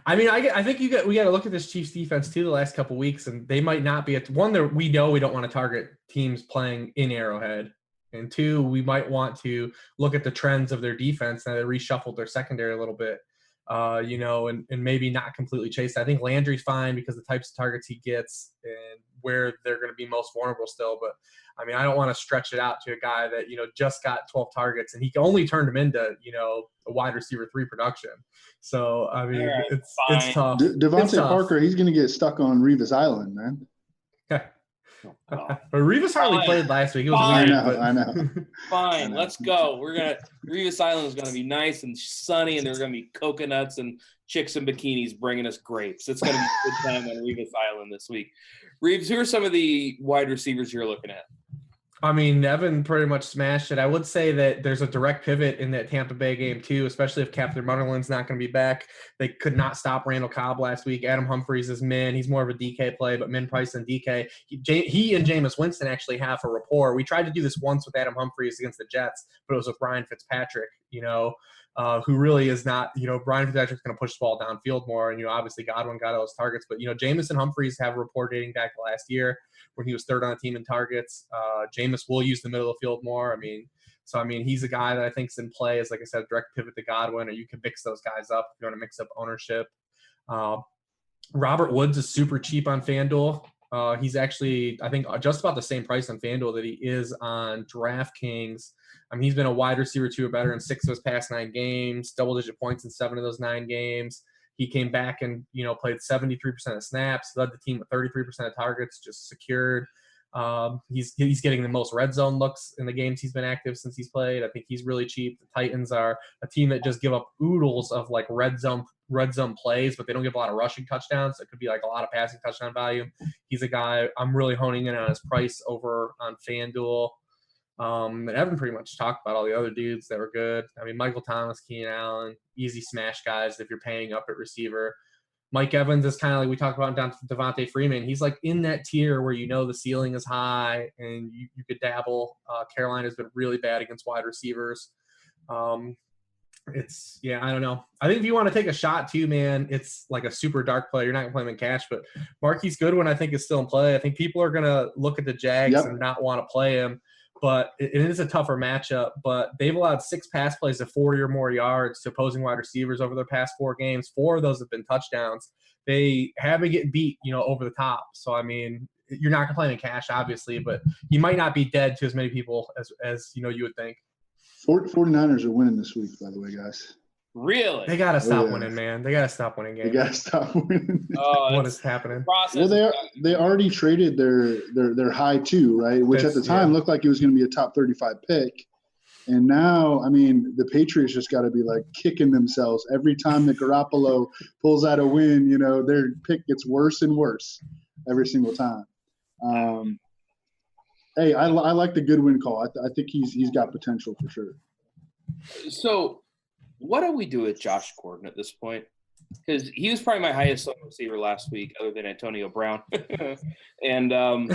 I mean, I think we got to look at this Chiefs defense too the last couple of weeks, and they might not be at one. That we know we don't want to target teams playing in Arrowhead, and 2, we might want to look at the trends of their defense. Now they reshuffled their secondary a little bit, and maybe not completely chase. I think Landry's fine because the types of targets he gets and where they're going to be most vulnerable still. But I mean, I don't want to stretch it out to a guy that, just got 12 targets and he only turned them into, a wide receiver 3 production. So, I mean, it's tough. Devontae Parker, he's going to get stuck on Revis Island, man. But Revis hardly played last week. It was weird. I know. Fine, let's go. Revis Island is going to be nice and sunny, and there are going to be coconuts and chicks in bikinis bringing us grapes. It's going to be a good time on Revis Island this week. Reeves, who are some of the wide receivers you're looking at? I mean, Evan pretty much smashed it. I would say that there's a direct pivot in that Tampa Bay game too, especially if Captain Munnerlin's not going to be back. They could not stop Randall Cobb last week. Adam Humphries is Min. He's more of a DK play, but Min Price and DK. He and Jameis Winston actually have a rapport. We tried to do this once with Adam Humphries against the Jets, but it was with Ryan Fitzpatrick, who really is not, Brian Fitzpatrick's going to push the ball downfield more. And, obviously Godwin got all those targets. But, Jameis and Humphries have a rapport dating back to last year when he was 3rd on the team in targets. Jameis will use the middle of the field more. He's a guy that I think is in play as, like I said, direct pivot to Godwin, or you can mix those guys up if you want to mix up ownership. Robert Woods is super cheap on FanDuel. He's actually, I think, just about the same price on FanDuel that he is on DraftKings. He's been a wide receiver 2 or better in 6 of his past 9 games, double-digit points in 7 of those 9 games. He came back and, played 73% of snaps, led the team with 33% of targets, just secured. He's getting the most red zone looks in the games he's been active since he's played. I think he's really cheap. The Titans are a team that just give up oodles of like red zone plays, but they don't give a lot of rushing touchdowns. It could be like a lot of passing touchdown value. He's a guy I'm really honing in on his price over on FanDuel. And Evan pretty much talked about all the other dudes that were good. Michael Thomas, Keenan Allen, easy smash guys if you're paying up at receiver. Mike Evans is kind of like we talked about down to Devontae Freeman. He's like in that tier where the ceiling is high and you could dabble. Carolina's been really bad against wide receivers. I don't know. I think if you want to take a shot too, man, it's like a super dark play. You're not going to play him in cash, but Marquise Goodwin I think is still in play. I think people are going to look at the Jags and not want to play him. But it is a tougher matchup. But they've allowed 6 pass plays of 40 or more yards to opposing wide receivers over their past 4 games. 4 of those have been touchdowns. They haven't getting beat, over the top. So, you're not going to play him in cash, obviously, but he might not be dead to as many people as you would think. 49ers are winning this week, by the way, guys. Really? They got to stop winning, man. They got to stop winning games. They got to stop winning. What is happening? Well, they already traded their high 2, right? Which at the time looked like it was going to be a top 35 pick. And now, the Patriots just got to be like kicking themselves every time that Garoppolo pulls out a win. Their pick gets worse and worse every single time. Hey, I like the Goodwin call. I think he's got potential for sure. So, what do we do with Josh Gordon at this point? because he was probably my highest owned receiver last week, other than Antonio Brown. And I'm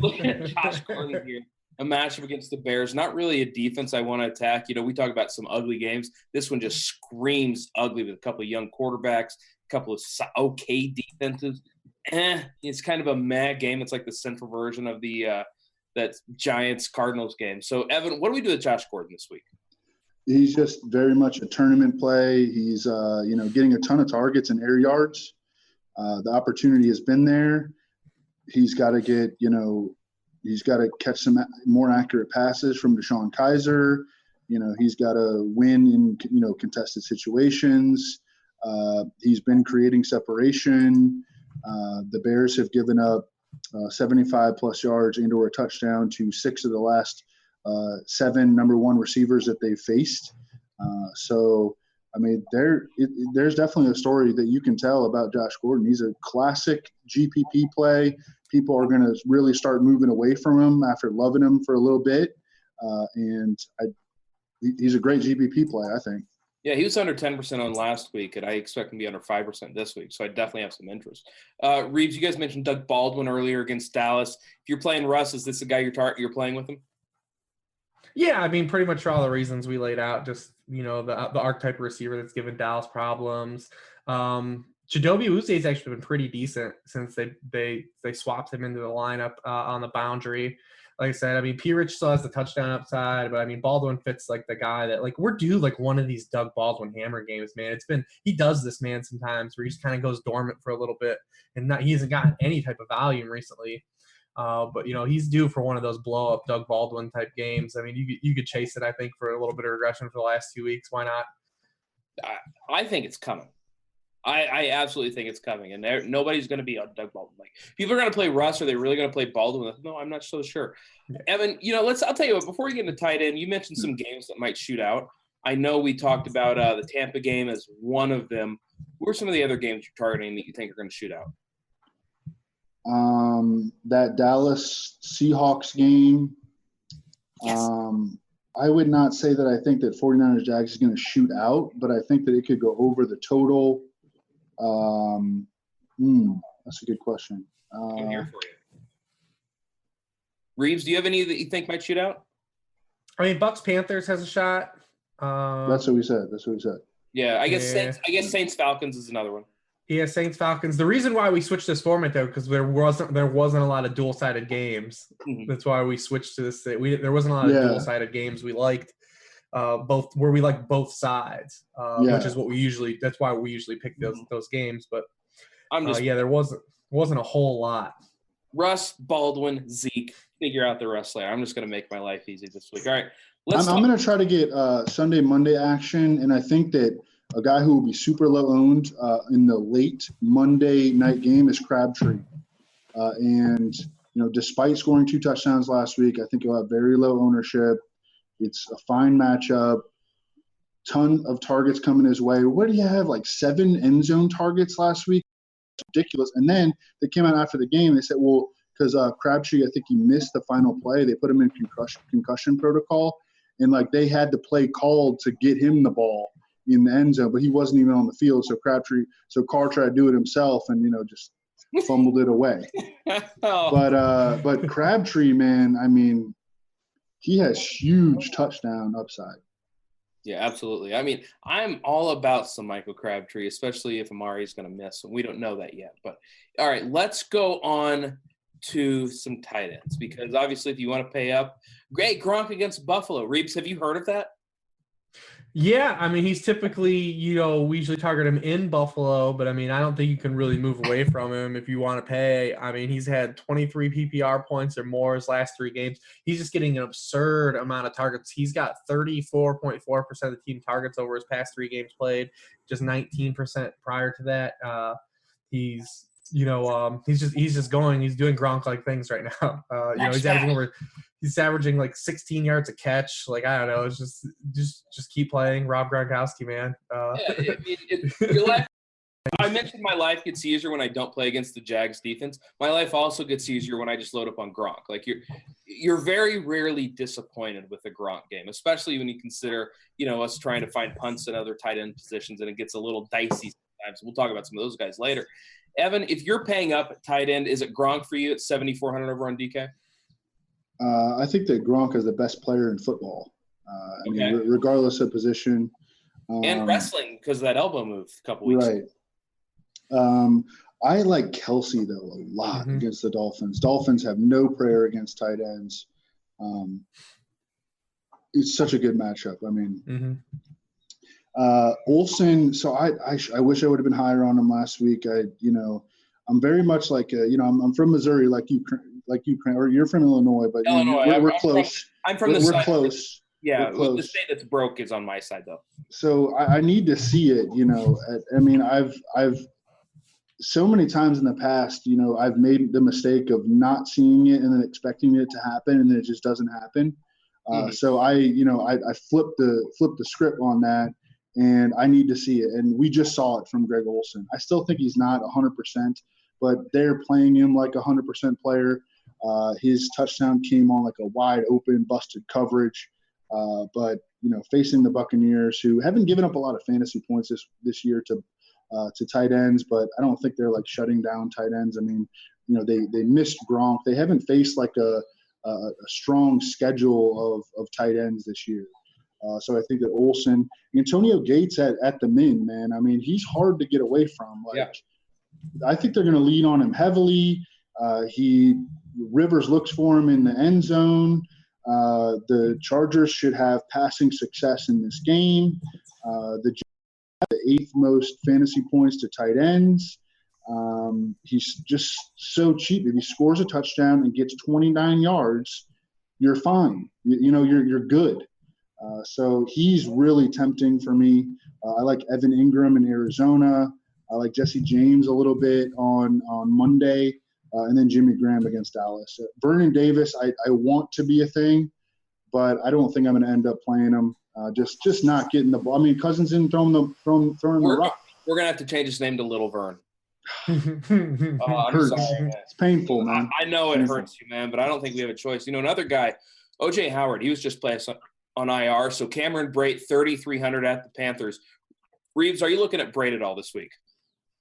looking at Josh Gordon here, a matchup against the Bears. Not really a defense I want to attack. We talk about some ugly games. This one just screams ugly with a couple of young quarterbacks, a couple of okay defenses. It's kind of a mad game. It's like the central version of the that Giants-Cardinals game. So, Evan, what do we do with Josh Gordon this week? He's just very much a tournament play. He's, getting a ton of targets and air yards. The opportunity has been there. He's got to get, he's got to catch some more accurate passes from Deshaun Kaiser. He's got to win in, contested situations. He's been creating separation. The Bears have given up 75-plus yards and or a touchdown to 6 of the last 7 number 1 receivers that they've faced. There's definitely a story that you can tell about Josh Gordon. He's a classic GPP play. People are going to really start moving away from him after loving him for a little bit. He's a great GPP play, I think. Yeah, he was under 10% on last week, and I expect him to be under 5% this week, so I definitely have some interest. Reeves, you guys mentioned Doug Baldwin earlier against Dallas. If you're playing Russ, is this the guy you're playing with him? Yeah, pretty much for all the reasons we laid out, just, the archetype receiver that's given Dallas problems. Jadobi Uze's actually been pretty decent since they swapped him into the lineup on the boundary. Like I said, P-Rich still has the touchdown upside, but Baldwin fits like the guy that we're due one of these Doug Baldwin hammer games, man. He does this, man, sometimes where he just kind of goes dormant for a little bit and he hasn't gotten any type of volume recently. But he's due for one of those blow up Doug Baldwin type games. You could chase it, I think, for a little bit of regression for the last 2 weeks. Why not? I think it's coming. I absolutely think it's coming, and nobody's going to be on Doug Baldwin. People are going to play Russ, or they're really going to play Baldwin. No, I'm not so sure. Yeah. Evan, I'll tell you what. Before we get into tight end, you mentioned some games that might shoot out. I know we talked about the Tampa game as one of them. Who are some of the other games you're targeting that you think are going to shoot out? That Dallas Seahawks game. Yes. I would not say that I think that 49ers Jags is going to shoot out, but I think that it could go over the total. That's a good question. I'm here for you. Reeves, do you have any that you think might shoot out? Bucks Panthers has a shot. That's what we said. Yeah, I guess Saints Falcons is another one. Yeah, Saints Falcons. The reason why we switched this format though, because there wasn't a lot of dual-sided games. Mm-hmm. That's why we switched to this. There wasn't a lot of dual-sided games we liked. We like both sides, which is what we usually. That's why we usually pick those games. But there wasn't a whole lot. Russ, Baldwin, Zeke. Figure out the Russ later. I'm just going to make my life easy this week. All right, I'm going to try to get Sunday, Monday action, and I think that a guy who will be super low owned in the late Monday night game is Crabtree, despite scoring 2 touchdowns last week, I think he'll have very low ownership. It's a fine matchup. Ton of targets coming his way. What do you have? 7 end zone targets last week? It's ridiculous. And then they came out after the game. They said, well, because Crabtree, I think he missed the final play. They put him in concussion protocol, and they had the play called to get him the ball in the end zone, but he wasn't even on the field. So Carr tried to do it himself, and just fumbled it away. But Crabtree, man, he has huge touchdown upside. Yeah, absolutely. I'm all about some Michael Crabtree, especially if Amari's going to miss. We don't know that yet. But, all right, let's go on to some tight ends, because obviously if you want to pay up, great, Gronk against Buffalo. Reeves, have you heard of that? Yeah, he's typically, we usually target him in Buffalo, but I don't think you can really move away from him if you want to pay. He's had 23 PPR points or more his last 3 games. He's just getting an absurd amount of targets. He's got 34.4% of the team targets over his past 3 games played, just 19% prior to that. He's just going. He's doing Gronk-like things right now. He's averaging 16 yards a catch. I don't know. It's just keep playing Rob Gronkowski, man. Your life. I mentioned my life gets easier when I don't play against the Jags defense. My life also gets easier when I just load up on Gronk. You're very rarely disappointed with the Gronk game, especially when you consider us trying to find punts and other tight end positions, and it gets a little dicey times. We'll talk about some of those guys later. Evan, if you're paying up at tight end, is it Gronk for you at 7,400 over on DK? I think that Gronk is the best player in football. I mean, regardless of position. And wrestling because of that elbow move a couple weeks ago. Right. I like Kelsey, though, a lot against the Dolphins. Dolphins have no prayer against tight ends. It's such a good matchup. I mean, Olsen. So I wish I would have been higher on him last week. I'm very much like I'm from Missouri, like you, or you're from Illinois, but Illinois. We're close. I'm from the we're side. Close. Yeah, we're close. The state that's broke is on my side, though. So I need to see it. I mean, I've so many times in the past, I've made the mistake of not seeing it and then expecting it to happen, and then it just doesn't happen. So I flipped the script on that, and I need to see it. And we just saw it from Greg Olsen. I still think he's not 100%, but they're playing him like a 100% player. His touchdown came on like a wide open, busted coverage. But facing the Buccaneers, who haven't given up a lot of fantasy points this year to tight ends, but I don't think they're like shutting down tight ends. I mean, they missed Gronk. They haven't faced like a strong schedule of tight ends this year. So I think that Olsen, Antonio Gates at the min, man. I mean, he's hard to get away from. I think they're going to lean on him heavily. Rivers looks for him in the end zone. The Chargers should have passing success in this game. The 8th most fantasy points to tight ends. He's just so cheap. If he scores a touchdown and gets 29 yards, you're fine. You're good. So he's really tempting for me. I like Evan Ingram in Arizona. I like Jesse James a little bit on Monday. And then Jimmy Graham against Dallas. Vernon Davis, I want to be a thing, but I don't think I'm going to end up playing him. Just not getting the ball. I mean, Cousins didn't throwing the rock. We're going to have to change his name to Little Vern. I'm hurts. Sorry, man. It's painful, man. I know it hurts you, man, but I don't think we have a choice. Another guy, O.J. Howard, he was just placed on IR. So Cameron Brate, 3,300 at the Panthers. Reeves, are you looking at Brate at all this week?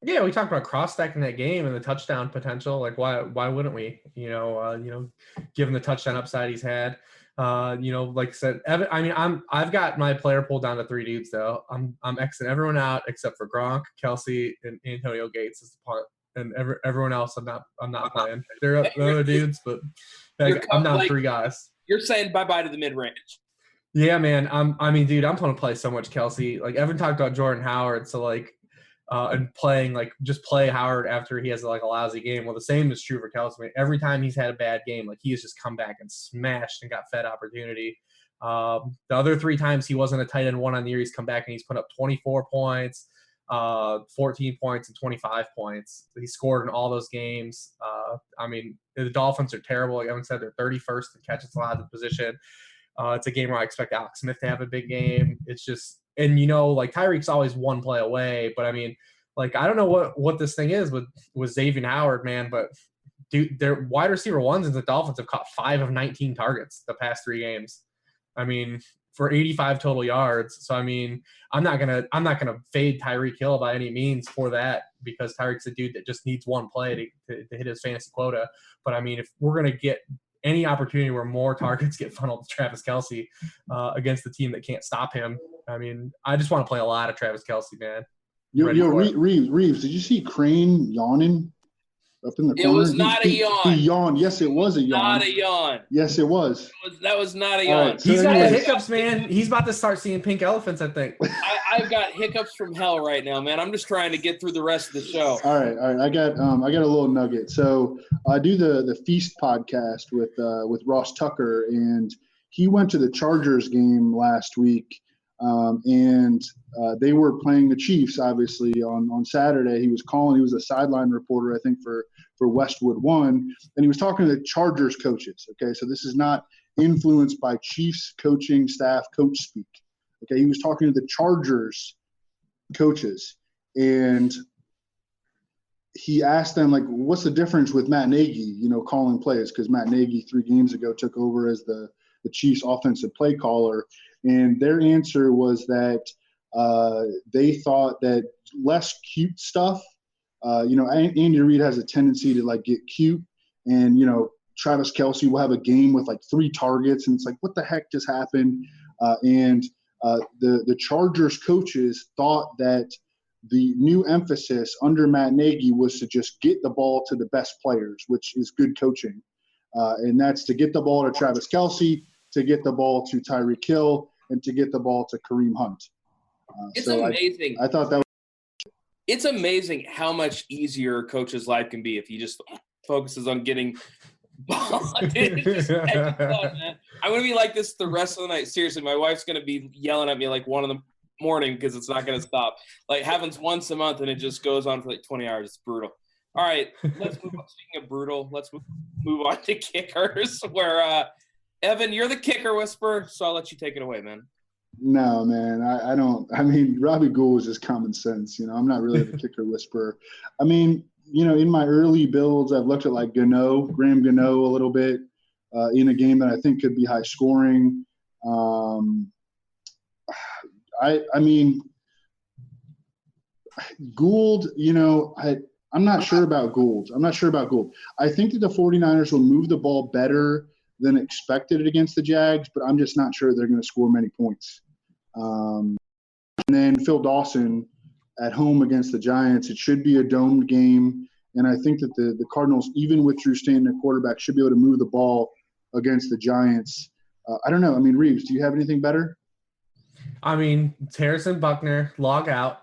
Yeah, we talked about cross-stacking that game and the touchdown potential. Like, why wouldn't we? Given the touchdown upside he's had. Like I said, Evan, I mean, I've got my player pool down to 3 dudes though. I'm Xing everyone out except for Gronk, Kelsey, and Antonio Gates is the punt, and everyone else I'm not playing. They're other dudes, but I'm down 3 guys. You're saying bye-bye to the mid-range. Yeah, man. I'm going to play so much Kelsey. Like Evan talked about Jordan Howard, so like. And playing just play Howard after he has like a lousy game. Well, the same is true for Kelsey. Every time he's had a bad game, like he has just come back and smashed and got fed opportunity. The other 3 times he wasn't a tight end 1 on the year, he's come back and he's put up 24 points, 14 points, and 25 points. He scored in all those games. I mean, the Dolphins are terrible. Like Evan said, they're 31st in catches allowed to position. It's a game where I expect Alex Smith to have a big game. It's just. And, like Tyreek's always 1 play away. But, I mean, like, I don't know what this thing is with Xavier Howard, man. But, dude, their wide receiver ones and the Dolphins have caught 5 of 19 targets the past 3 games. I mean, for 85 total yards. So, I mean, I'm not gonna fade Tyreek Hill by any means for that because Tyreek's a dude that just needs 1 play to hit his fantasy quota. But, I mean, if we're going to get any opportunity where more targets get funneled to Travis Kelce against the team that can't stop him, I mean, I just want to play a lot of Travis Kelce, man. Reeves, did you see Crane yawning up in the corner? It was not a yawn. He yawned. Yes, it was a yawn. Not a yawn. Yes, it was. That was not a yawn. Right, so he's got the hiccups, man. He's about to start seeing pink elephants, I think. I've got hiccups from hell right now, man. I'm just trying to get through the rest of the show. All right. I got a little nugget. So I do the Feast podcast with Ross Tucker, and he went to the Chargers game last week. And they were playing the Chiefs, obviously, on Saturday. He was a sideline reporter, I think, for Westwood One, and he was talking to the Chargers coaches. Okay, so this is not influenced by Chiefs coaching staff coach speak. Okay, he was talking to the Chargers coaches, and he asked them, like, what's the difference with Matt Nagy, calling plays? Because Matt Nagy 3 games ago took over as the Chiefs offensive play caller. And their answer was that They thought that less cute stuff. Andy Reid has a tendency to like get cute, and Travis Kelce will have a game with like 3 targets, and it's like, what the heck just happened? The Chargers coaches thought that the new emphasis under Matt Nagy was to just get the ball to the best players, which is good coaching. And that's to get the ball to Travis Kelce, to get the ball to Tyreek Hill, and to get the ball to Kareem Hunt. It's amazing. I thought that was – It's amazing how much easier a coach's life can be if he just focuses on getting ball. I'm going to be like this the rest of the night. Seriously, my wife's going to be yelling at me like 1 in the morning because it's not going to stop. Like, happens once a month, and it just goes on for like 20 hours. It's brutal. All right, let's move on. Speaking of brutal, let's move on to kickers where Evan, you're the kicker whisperer, so I'll let you take it away, man. No, man, I don't. I mean, Robbie Gould is just common sense. I'm not really the kicker whisperer. I mean, in my early builds, I've looked at like Graham Gano a little bit in a game that I think could be high scoring. I mean, Gould, I'm not sure about Gould. I think that the 49ers will move the ball better than expected against the Jags, but I'm just not sure they're going to score many points. And then Phil Dawson at home against the Giants, it should be a domed game, and I think that the Cardinals, even with Drew Stanton at quarterback, should be able to move the ball against the Giants. I don't know. I mean, Reeves, do you have anything better? I mean, it's Harrison Buckner, log out.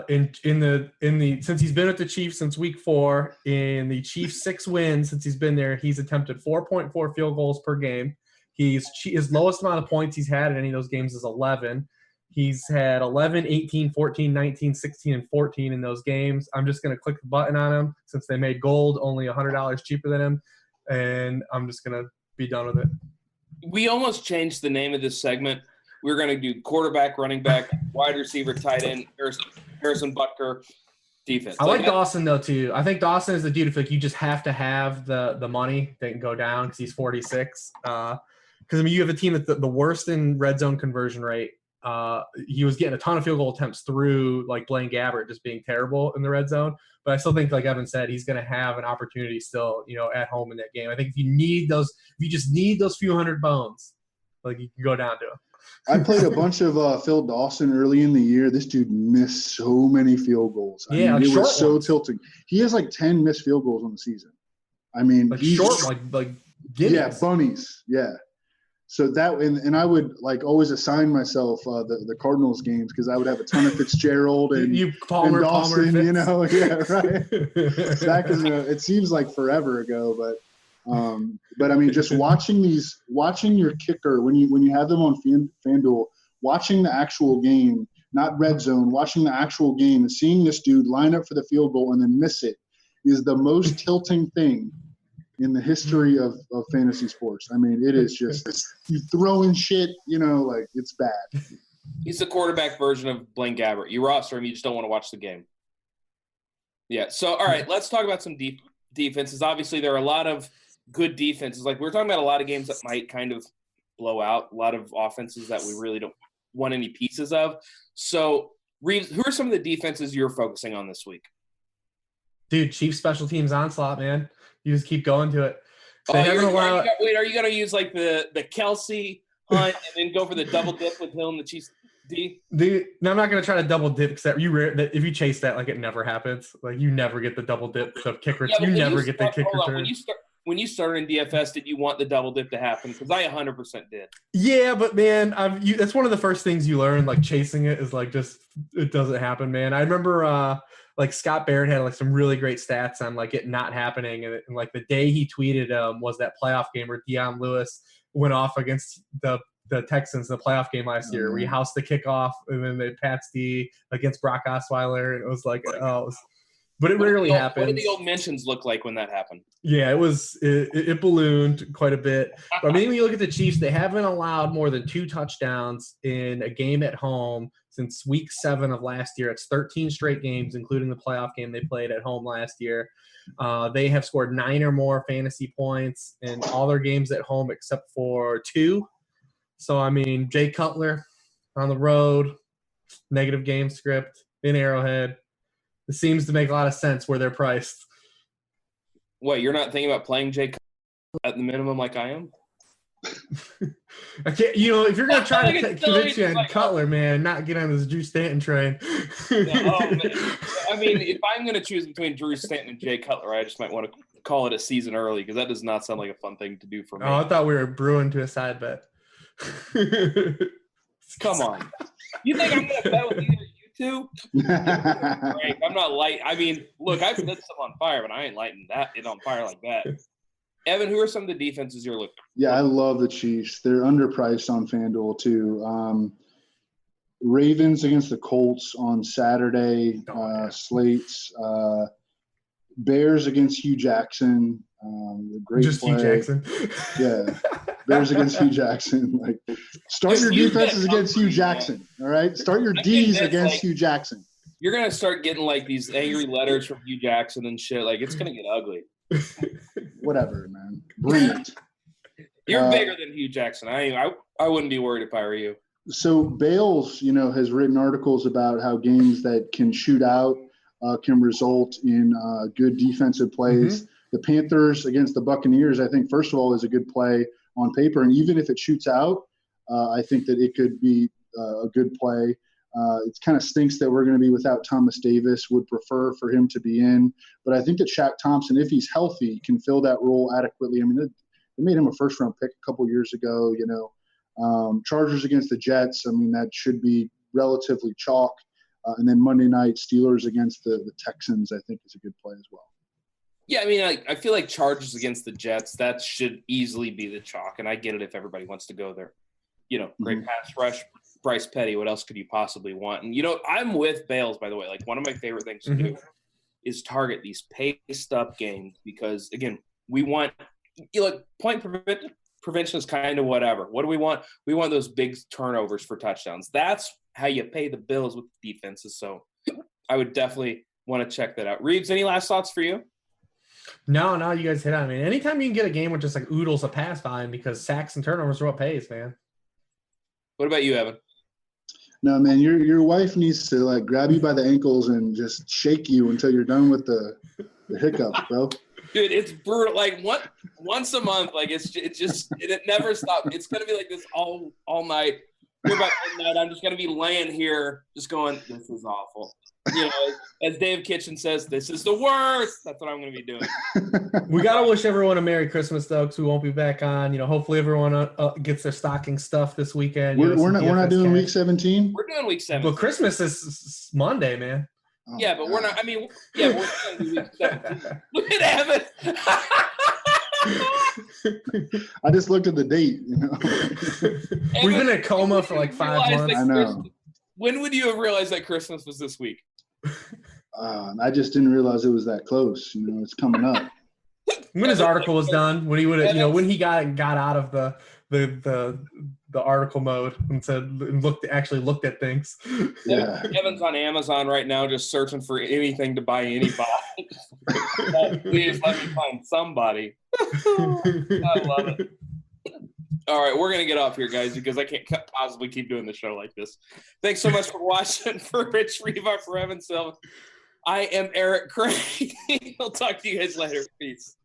Since he's been with the Chiefs since week 4, in the Chiefs' 6 wins since he's been there, he's attempted 4.4 field goals per game. His lowest amount of points he's had in any of those games is 11. He's had 11, 18, 14, 19, 16, and 14 in those games. I'm just going to click the button on him since they made Gold only $100 cheaper than him, and I'm just going to be done with it. We almost changed the name of this segment. We're going to do quarterback, running back, wide receiver, tight end, Harrison Butker, defense. I like Dawson, though, too. I think Dawson is the dude if you just have to have the money that can go down because he's 46. Because, you have a team that's the worst in red zone conversion rate. He was getting a ton of field goal attempts through, like, Blaine Gabbert just being terrible in the red zone. But I still think, like Evan said, he's going to have an opportunity still, at home in that game. I think if you just need those few hundred bones, like, you can go down to him. I played a bunch of Phil Dawson early in the year. This dude missed so many field goals. It was so tilting. He has like 10 missed field goals on the season. I mean, like short, like yeah, bunnies. Yeah. So that and I would like always assign myself the Cardinals games because I would have a ton of Fitzgerald and Palmer, Dawson. Yeah, right. Back in it seems like forever ago, but I mean, just watching your kicker when you have them on FanDuel, watching the actual game, not red zone, watching the actual game and seeing this dude line up for the field goal and then miss it is the most tilting thing in the history of fantasy sports. I mean, it is just you throwing shit, like it's bad. He's the quarterback version of Blaine Gabbert. You roster him, you just don't want to watch the game. Yeah. So, all right, let's talk about some defenses. Obviously, there are a lot of good defenses. Like we're talking about a lot of games that might kind of blow out, a lot of offenses that we really don't want any pieces of. So, Reeves, who are some of the defenses you're focusing on this week? Dude, Chiefs special teams onslaught, man. You just keep going to it. Are you going to use like the Kelce Hunt and then go for the double dip with Hill and the Chiefs D? No, I'm not going to try to double dip because if you chase that, like it never happens. Like you never get the double dip of kick return. You never get the kick return. When you started in DFS, did you want the double dip to happen? Because I 100% did. Yeah, but man, that's one of the first things you learn. Like chasing it is like just it doesn't happen, man. I remember like Scott Barrett had like some really great stats on like it not happening, and like the day he tweeted was that playoff game where Deion Lewis went off against the Texans in the playoff game last year, where he housed the kickoff, and then they Pats D against Brock Osweiler, and it was like but it rarely happens. What did the old mentions look like when that happened? Yeah, it ballooned quite a bit. But I mean, when you look at the Chiefs, they haven't allowed more than 2 touchdowns in a game at home since week 7 of last year. It's 13 straight games, including the playoff game they played at home last year. They have scored 9 or more fantasy points in all their games at home except for 2. So, I mean, Jay Cutler on the road, negative game script in Arrowhead. It seems to make a lot of sense where they're priced. What, you're not thinking about playing Jay at the minimum like I am? I can't, if you're gonna try to convince you on Cutler, man, not get on this Drew Stanton train. I mean, if I'm gonna choose between Drew Stanton and Jay Cutler, I just might want to call it a season early because that does not sound like a fun thing to do for me. Oh, I thought we were brewing to a side bet. Come on, you think I'm gonna bet with either you two? Frank, I'm not light. I mean, look, I've lit stuff on fire, but I ain't lighting it on fire like that. Evan, who are some of the defenses you're looking for? Yeah, I love the Chiefs. They're underpriced on FanDuel too. Ravens against the Colts on Saturday, slates. Bears against Hugh Jackson. Great just play. Hugh Jackson. Yeah, Bears against Hugh Jackson. Like, start your defenses against Hugh Jackson. All right, start your D's against Hugh Jackson. You're gonna start getting like these angry letters from Hugh Jackson and shit. Like, it's gonna get ugly. Whatever, man. Bring it. You're bigger than Hugh Jackson. I wouldn't be worried if I were you. So Bales, has written articles about how games that can shoot out can result in good defensive plays. Mm-hmm. The Panthers against the Buccaneers, I think, first of all, is a good play on paper. And even if it shoots out, I think that it could be a good play. It kind of stinks that we're going to be without Thomas Davis. Would prefer for him to be in. But I think that Shaq Thompson, if he's healthy, can fill that role adequately. I mean, they made him a first-round pick a couple years ago, Chargers against the Jets, I mean, that should be relatively chalk. And then Monday night, Steelers against the Texans, I think is a good play as well. Yeah, I mean, I feel like Chargers against the Jets, that should easily be the chalk. And I get it if everybody wants to go there. Great pass rush, Bryce Petty, what else could you possibly want? And, I'm with Bales, by the way. Like, one of my favorite things to do is target these paced-up games because, again, we want point prevention is kind of whatever. What do we want? We want those big turnovers for touchdowns. That's how you pay the bills with defenses. So I would definitely want to check that out. Reeves, any last thoughts for you? No, you guys hit on me. Anytime you can get a game with just like oodles of pass volume because sacks and turnovers are what pays, man. What about you, Evan? No, man, your wife needs to grab you by the ankles and just shake you until you're done with the hiccups, bro. Dude, it's brutal. Like once a month, it never stops. It's gonna be like this all night. We're about midnight. I'm just gonna be laying here, just going, "This is awful." As Dave Kitchen says, "This is the worst." That's what I'm gonna be doing. We gotta wish everyone a Merry Christmas, though, because we won't be back on. Hopefully everyone gets their stocking stuff this weekend. We're not doing week 17. We're doing week 17. But Christmas is Monday, man. Oh, yeah, but we're not. I mean, we're going to do week 17. Look at Evan. I just looked at the date. We've been in a coma for like 5 months. I know. When would you have realized that Christmas was this week? I just didn't realize it was that close. It's coming up. When his article was done, when he would have, when he got out of the article mode and looked at things. Yeah. Evan's on Amazon right now, just searching for anything to buy anybody. Please let me find somebody. I love it. All right, we're going to get off here, guys, because I can't possibly keep doing the show like this. Thanks so much for watching. For Rich Rebar, for Evan Silva, I am Eric Craig. I'll talk to you guys later. Peace.